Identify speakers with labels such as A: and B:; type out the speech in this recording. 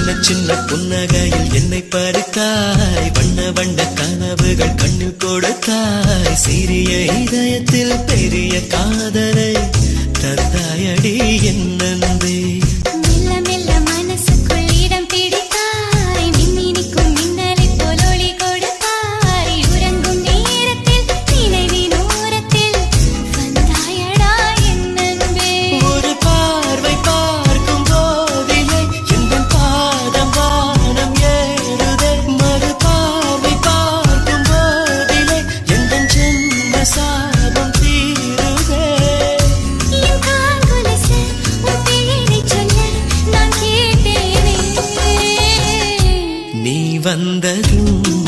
A: சின்ன புன்னகையில் என்னை பறித்தாய், வண்ண வண்ண கனவுகள் கண்ணில் கொடுத்தாய், சிறிய இதயத்தில் பெரிய காதலை தந்தாயடி என் நன்றி. வந்ததும்